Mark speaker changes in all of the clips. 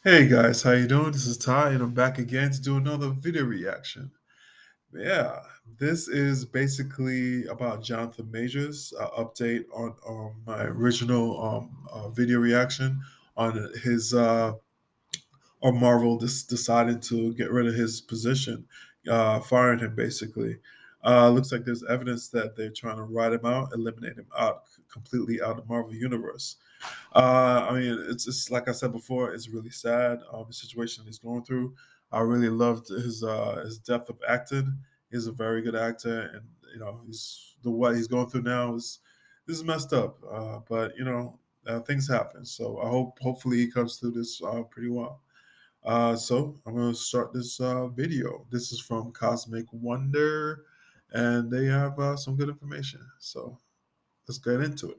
Speaker 1: Hey guys, how you doing? This is Ty, and I'm back again to do another video reaction. Yeah, this is basically about Jonathan Majors. Update on my original video reaction on his on Marvel decided to get rid of his position, firing him basically. Looks like there's evidence that they're trying to write him out, eliminate him out completely out of Marvel Universe. I mean, it's like I said before, it's really sad. The situation he's going through. I really loved his depth of acting. He's a very good actor, and he's the what he's going through now is this is messed up. But things happen. So hopefully he comes through this pretty well. So I'm gonna start this video. This is from Cosmic Wonder, and they have some good information. So let's get into it.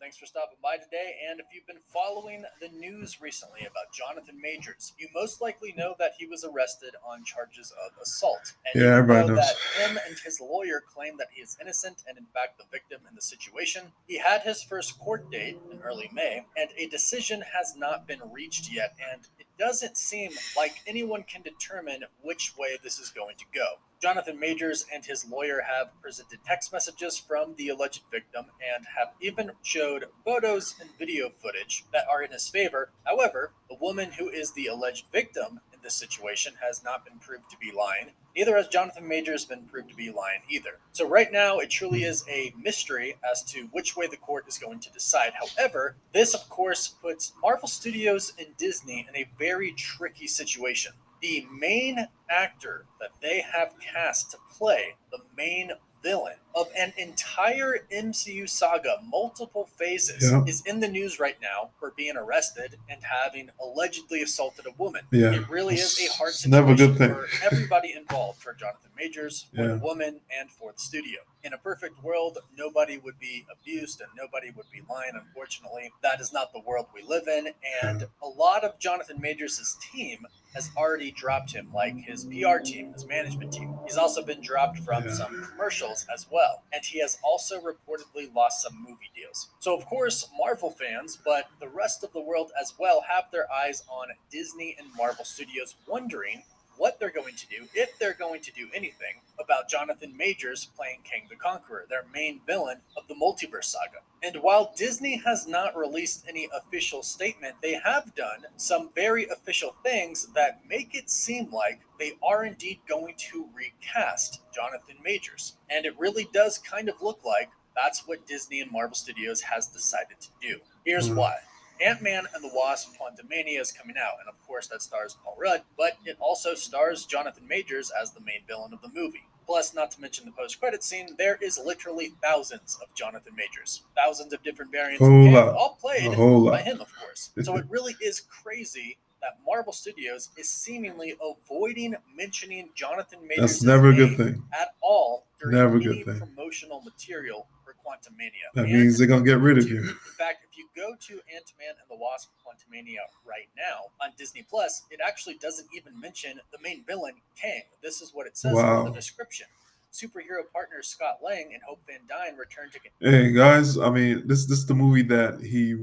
Speaker 2: Thanks for stopping by today. And if you've been following the news recently about Jonathan Majors, you most likely know that he was arrested on charges of assault. And
Speaker 1: Yeah,
Speaker 2: even
Speaker 1: everybody
Speaker 2: though
Speaker 1: knows.
Speaker 2: that him and his lawyer claim that he is innocent and in fact the victim in the situation, he had his first court date in early May, and a decision has not been reached yet. And it doesn't seem like anyone can determine which way this is going to go. Jonathan Majors and his lawyer have presented text messages from the alleged victim and have even showed photos and video footage that are in his favor. However, the woman who is the alleged victim in this situation has not been proved to be lying. Neither has Jonathan Majors been proved to be lying either. So right now, it truly is a mystery as to which way the court is going to decide. However, this of course puts Marvel Studios and Disney in a very tricky situation. The main actor that they have cast to play the main villain of an entire MCU saga, multiple phases,
Speaker 1: Yeah,
Speaker 2: is in the news right now for being arrested and having allegedly assaulted a woman.
Speaker 1: yeah.
Speaker 2: It really is a hard
Speaker 1: It's never a
Speaker 2: situation
Speaker 1: good thing.
Speaker 2: for everybody involved, for Jonathan Majors, for the
Speaker 1: Yeah,
Speaker 2: woman, and for the studio. In a perfect world, nobody would be abused and nobody would be lying. Unfortunately, that is not the world we live in,
Speaker 1: yeah,
Speaker 2: and a lot of Jonathan Majors' team has already dropped him, like his PR team, his management team. He's also been dropped from
Speaker 1: yeah.
Speaker 2: some commercials as well, and he has also reportedly lost some movie deals. So, of course, Marvel fans, but the rest of the world as well, have their eyes on Disney and Marvel Studios, wondering what they're going to do, if they're going to do anything, about Jonathan Majors playing Kang the Conqueror, their main villain of the multiverse saga. And while Disney has not released any official statement, they have done some very official things that make it seem like they are indeed going to recast Jonathan Majors. And it really does kind of look like that's what Disney and Marvel Studios has decided to do. Here's
Speaker 1: Mm.
Speaker 2: why. Ant-Man and the Wasp: Quantumania is coming out, and of course that stars Paul Rudd, but it also stars Jonathan Majors as the main villain of the movie. Plus, not to mention the post-credit scene, there is literally thousands of Jonathan Majors, thousands of different variants of
Speaker 1: Whole
Speaker 2: Kang,
Speaker 1: lot,
Speaker 2: all
Speaker 1: a
Speaker 2: played
Speaker 1: whole
Speaker 2: by
Speaker 1: lot.
Speaker 2: him, of course. So it really is crazy that Marvel Studios is seemingly avoiding mentioning Jonathan
Speaker 1: That's
Speaker 2: Majors'
Speaker 1: never a good
Speaker 2: name
Speaker 1: thing.
Speaker 2: at all during
Speaker 1: Never a good
Speaker 2: any
Speaker 1: thing.
Speaker 2: promotional material for Quantumania.
Speaker 1: That
Speaker 2: And
Speaker 1: means they're
Speaker 2: they're
Speaker 1: gonna get
Speaker 2: going
Speaker 1: rid of
Speaker 2: to.
Speaker 1: you.
Speaker 2: In fact, if you go to Ant-Man and the Wasp: Quantumania right now on Disney Plus, it actually doesn't even mention the main villain, Kang. This is what it says in the
Speaker 1: Wow.
Speaker 2: description. Superhero partners Scott Lang and Hope Van Dyne return to.
Speaker 1: Hey guys, I mean, this is the movie that he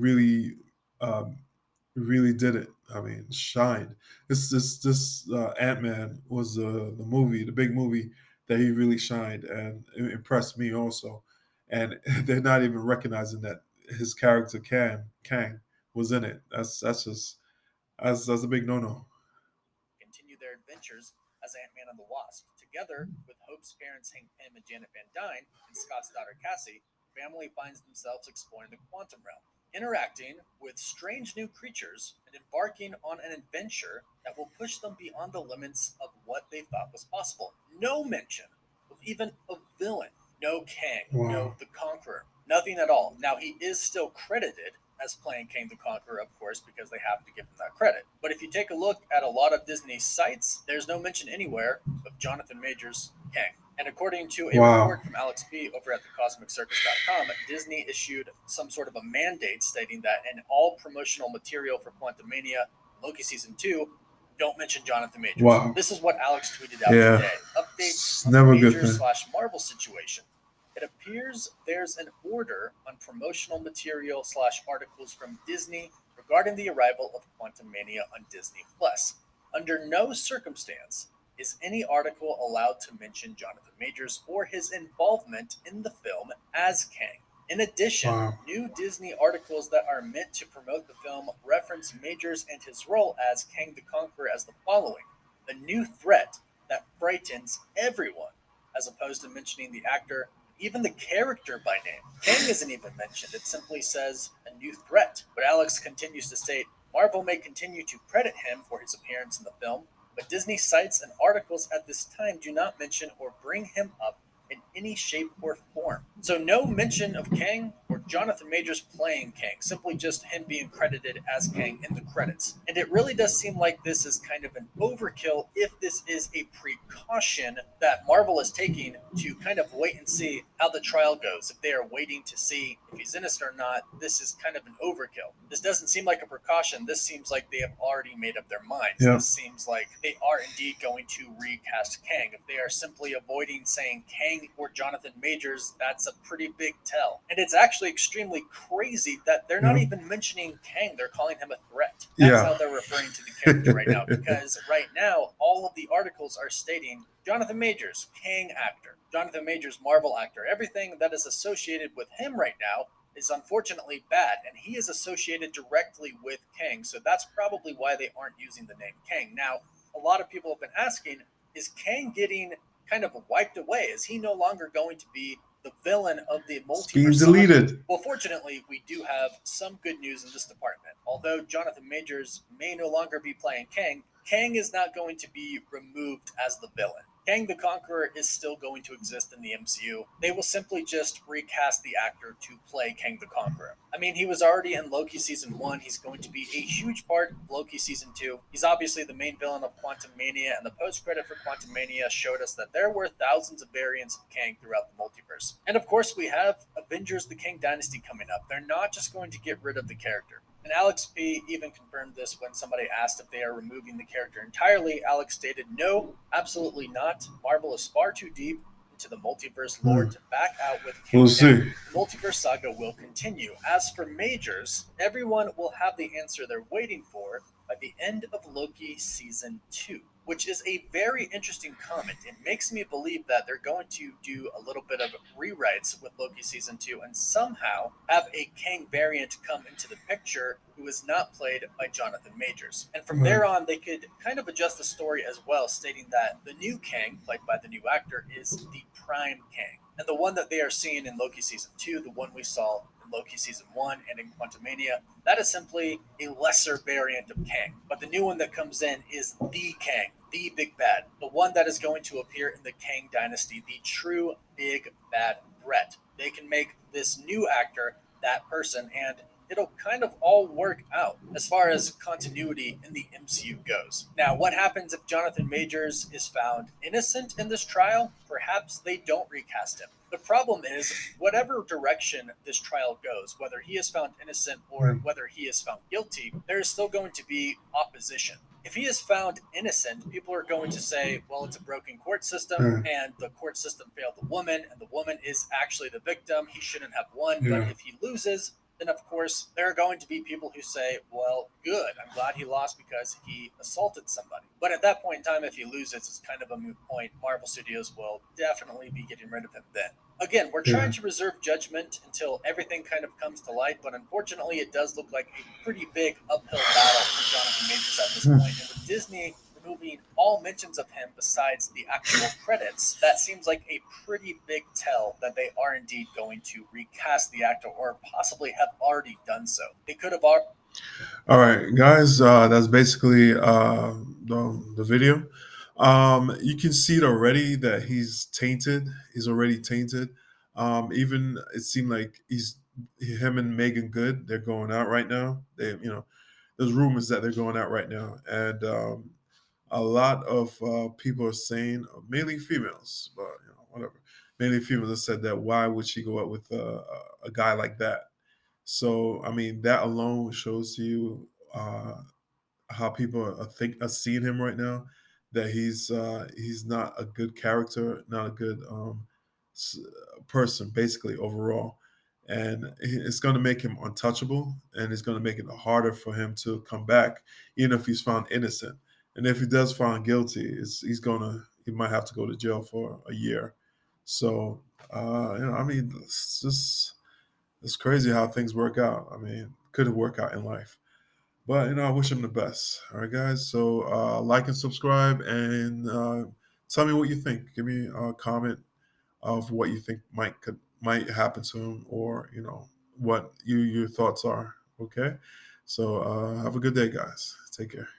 Speaker 1: um, really did it. I mean, shined. This Ant Man was the movie, the big movie that he really shined and it impressed me also. And they're not even recognizing that his character Kang was in it. That's a big no no.
Speaker 2: Continue their adventures as Ant-Man and the Wasp. Together with Hope's parents Hank Pym and Janet Van Dyne and Scott's daughter Cassie, the family finds themselves exploring the quantum realm, interacting with strange new creatures and embarking on an adventure that will push them beyond the limits of what they thought was possible. No mention of even a villain. No Kang, no
Speaker 1: Wow.
Speaker 2: the Conqueror, nothing at all. Now, he is still credited as playing Kang the Conqueror, of course, because they have to give him that credit. But if you take a look at a lot of Disney sites, there's no mention anywhere of Jonathan Majors Kang. And according to a
Speaker 1: Wow.
Speaker 2: report from Alex B over at thecosmiccircus.com, Disney issued some sort of a mandate stating that in all promotional material for Quantumania Loki Season 2, don't mention Jonathan Majors.
Speaker 1: Wow.
Speaker 2: This is what Alex tweeted out
Speaker 1: Yeah.
Speaker 2: today. Updates
Speaker 1: It's
Speaker 2: on the
Speaker 1: never a good
Speaker 2: Majors
Speaker 1: thing.
Speaker 2: slash Marvel situation. It appears there's an order on promotional material slash articles from Disney regarding the arrival of Quantumania on Disney Plus. Under no circumstance is any article allowed to mention Jonathan Majors or his involvement in the film as Kang. In addition,
Speaker 1: Wow.
Speaker 2: new Disney articles that are meant to promote the film reference Majors and his role as Kang the Conqueror as the following: a new threat that frightens everyone, as opposed to mentioning the actor, even the character by name. Kang isn't even mentioned, it simply says a new threat. But Alex continues to state Marvel may continue to credit him for his appearance in the film, but Disney sites and articles at this time do not mention or bring him up in any shape or form. So no mention of Kang or Jonathan Majors playing Kang, simply just him being credited as Kang in the credits. And it really does seem like this is kind of an overkill if this is a precaution that Marvel is taking to kind of wait and see how the trial goes. If they are waiting to see if he's innocent or not, this is kind of an overkill. This doesn't seem like a precaution. This seems like they have already made up their minds.
Speaker 1: Yeah.
Speaker 2: This seems like they are indeed going to recast Kang. If they are simply avoiding saying Kang or Jonathan Majors, that's a pretty big tell. And it's actually extremely crazy that they're not
Speaker 1: Yeah.
Speaker 2: even mentioning Kang. They're calling him a threat. That's
Speaker 1: Yeah.
Speaker 2: how they're referring to the character right now. Because right now, all of the articles are stating Jonathan Majors, Kang actor, Jonathan Majors, Marvel actor. Everything that is associated with him right now is unfortunately bad, and he is associated directly with Kang. So that's probably why they aren't using the name Kang. Now, a lot of people have been asking, is Kang getting kind of wiped away? Is he no longer going to be the villain of the
Speaker 1: It's being
Speaker 2: multiverse saga?
Speaker 1: deleted.
Speaker 2: Well, fortunately, we do have some good news in this department. Although Jonathan Majors may no longer be playing Kang, Kang is not going to be removed as the villain. Kang the Conqueror is still going to exist in the MCU. They will simply just recast the actor to play Kang the Conqueror. I mean, he was already in Loki Season 1. He's going to be a huge part of Loki Season 2. He's obviously the main villain of Quantumania, and the post-credit for Quantumania showed us that there were thousands of variants of Kang throughout the multiverse. And of course, we have Avengers the Kang Dynasty coming up. They're not just going to get rid of the character. And Alex P. even confirmed this when somebody asked if they are removing the character entirely. Alex stated, no, absolutely not. Marvel is far too deep into the multiverse lore to back out with Kang.
Speaker 1: We'll
Speaker 2: Now,
Speaker 1: see.
Speaker 2: the multiverse saga will continue. As for Majors, everyone will have the answer they're waiting for by the end of Loki Season 2, which is a very interesting comment. It makes me believe that they're going to do a little bit of rewrites with Loki Season 2 and somehow have a Kang variant come into the picture who is not played by Jonathan Majors. And from there on, they could kind of adjust the story as well, stating that the new Kang, played by the new actor, is the Prime Kang. And the one that they are seeing in Loki Season 2, the one we saw in Loki Season 1 and in Quantumania, that is simply a lesser variant of Kang. But the new one that comes in is the Kang, the big bad, the one that is going to appear in the Kang Dynasty, the true big bad threat. They can make this new actor that person, and it'll kind of all work out as far as continuity in the MCU goes. Now, what happens if Jonathan Majors is found innocent in this trial? Perhaps they don't recast him. The problem is, whatever direction this trial goes, whether he is found innocent or whether he is found guilty, there is still going to be opposition. If he is found innocent, people are going to say, well, it's a broken court system, and the court system failed the woman, and the woman is actually the victim. He shouldn't have won.
Speaker 1: Yeah.
Speaker 2: But if he loses, then of course there are going to be people who say, well, good, I'm glad he lost because he assaulted somebody. But at that point in time, if he loses, it's kind of a moot point. Marvel Studios will definitely be getting rid of him then. Again, we're trying to reserve judgment until everything kind of comes to light, but unfortunately it does look like a pretty big uphill battle for Jonathan Majors at this point. And with Disney removing all mentions of him besides the actual credits, that seems like a pretty big tell that they are indeed going to recast the actor or possibly have already done so. They could have
Speaker 1: All right, guys, that's basically the video. You can see it already that he's tainted. He's already tainted. Even it seemed like him and Megan Good. They're going out right now. There's rumors that they're going out right now, and a lot of people are saying, mainly females, but whatever. Mainly females have said that why would she go out with a guy like that? So I mean, that alone shows you how people are seeing him right now. That he's not a good character, not a good person, basically overall. and it's going to make him untouchable, and it's going to make it harder for him to come back, even if he's found innocent. And if he does find guilty, he might have to go to jail for a year. So I mean, it's crazy how things work out. I mean, couldn't work out in life. But I wish him the best. All right, guys. So like and subscribe, and tell me what you think. Give me a comment of what you think might happen to him, or what your thoughts are. Okay. So have a good day, guys. Take care.